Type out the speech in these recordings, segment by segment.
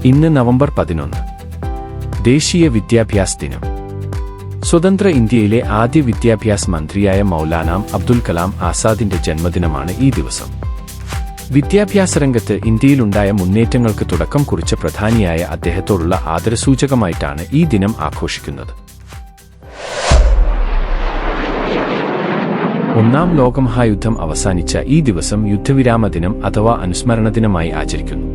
ഇന്ന് നവംബർ 11. ദേശീയ വിദ്യാഭ്യാസ ദിനം. സ്വതന്ത്ര ഇന്ത്യയിലെ ആദ്യ വിദ്യാഭ്യാസ മന്ത്രിയായ മൗലാന അബ്ദുൽ കലാം ആസാദിന്റെ ജന്മദിനമാണ് ഈ ദിവസം. വിദ്യാഭ്യാസ രംഗത്ത് ഇന്ത്യയിലുണ്ടായ മുന്നേറ്റങ്ങൾക്ക് തുടക്കം കുറിച്ച പ്രധാനിയായ അദ്ദേഹത്തോടുള്ള ആദരസൂചകമായിട്ടാണ് ഈ ദിനം ആഘോഷിക്കുന്നത്. ഒന്നാം ലോകമഹായുദ്ധം അവസാനിച്ച ഈ ദിവസം യുദ്ധവിരാമ ദിനം അഥവാ അനുസ്മരണ ദിനമായി ആചരിക്കുന്നു.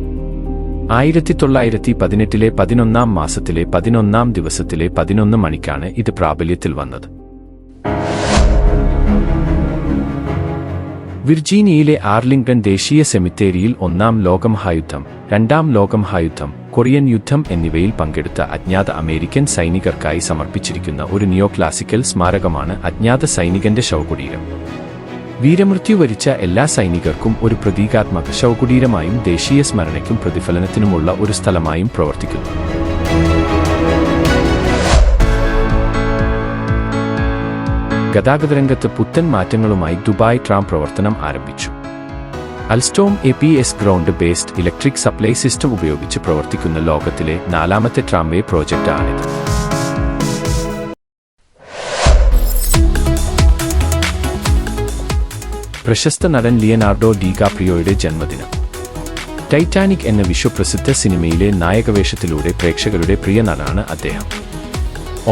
1918 11 മാസത്തിലെ 11 ദിവസത്തിലെ 11 മണിക്കാണ് ഇത് പ്രാബല്യത്തിൽ വന്നത്. വിർജീനിയയിലെ ആർലിംഗ്ടൺ ദേശീയ സെമിത്തേരിയിൽ ഒന്നാം ലോകമഹായുദ്ധം, രണ്ടാം ലോകമഹായുദ്ധം, കൊറിയൻ യുദ്ധം എന്നിവയിൽ പങ്കെടുത്ത അജ്ഞാത അമേരിക്കൻ സൈനികർക്കായി സമർപ്പിച്ചിരിക്കുന്ന ഒരു നിയോക്ലാസിക്കൽ സ്മാരകമാണ് അജ്ഞാത സൈനികന്റെ ശവകുടീരം. വീരമൃത്യു വരിച്ച എല്ലാ സൈനികർക്കും ഒരു പ്രതീകാത്മക ശവകുടീരമായും ദേശീയ സ്മരണയ്ക്കും പ്രതിഫലനത്തിനുമുള്ള ഒരു സ്ഥലമായും പ്രവർത്തിക്കുന്നു. ഗതാഗതരംഗത്ത് പുത്തൻ മാറ്റങ്ങളുമായി ദുബായ് ട്രാം പ്രവർത്തനം ആരംഭിച്ചു. Alstom APS ground based electric supply system ഉപയോഗിച്ച് പ്രവർത്തിക്കുന്ന ലോകത്തിലെ 4ാമത്തെ ട്രാംവേ പ്രോജക്റ്റ് ആണിത്. പ്രശസ്ത നടൻ ലിയനാർഡോ ഡികാപ്രിയോയുടെ ജന്മദിനം. ടൈറ്റാനിക് എന്ന വിശ്വപ്രസിദ്ധ സിനിമയിലെ നായകവേഷത്തിലൂടെ പ്രേക്ഷകരുടെ പ്രിയ നടനാണ് അദ്ദേഹം.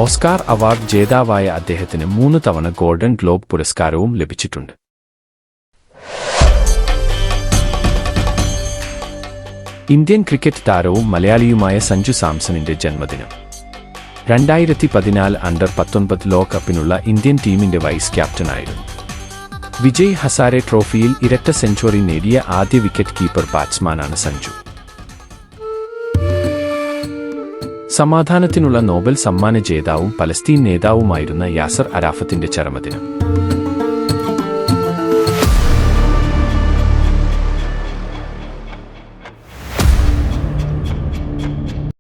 ഓസ്കാർ അവാർഡ് ജേതാവായ അദ്ദേഹത്തിന് 3 തവണ ഗോൾഡൻ ഗ്ലോബ് പുരസ്കാരവും ലഭിച്ചിട്ടുണ്ട്. ഇന്ത്യൻ ക്രിക്കറ്റ് താരവും മലയാളിയുമായ സഞ്ജു സാംസണിന്റെ ജന്മദിനം. 2014 അണ്ടർ-19 ലോകകപ്പിനുള്ള ഇന്ത്യൻ ടീമിന്റെ വൈസ് ക്യാപ്റ്റനായിരുന്നു. വിജയ് ഹസാരെ ട്രോഫിയിൽ ഇരട്ട സെഞ്ചുറി നേടിയ ആദ്യ വിക്കറ്റ് കീപ്പർ ബാറ്റ്സ്മാനാണ് സഞ്ജു. സമാധാനത്തിനുള്ള നോബൽ സമ്മാന ജേതാവും പലസ്തീൻ നേതാവുമായിരുന്ന യാസർ അരാഫത്തിന്റെ ചരമദിനം.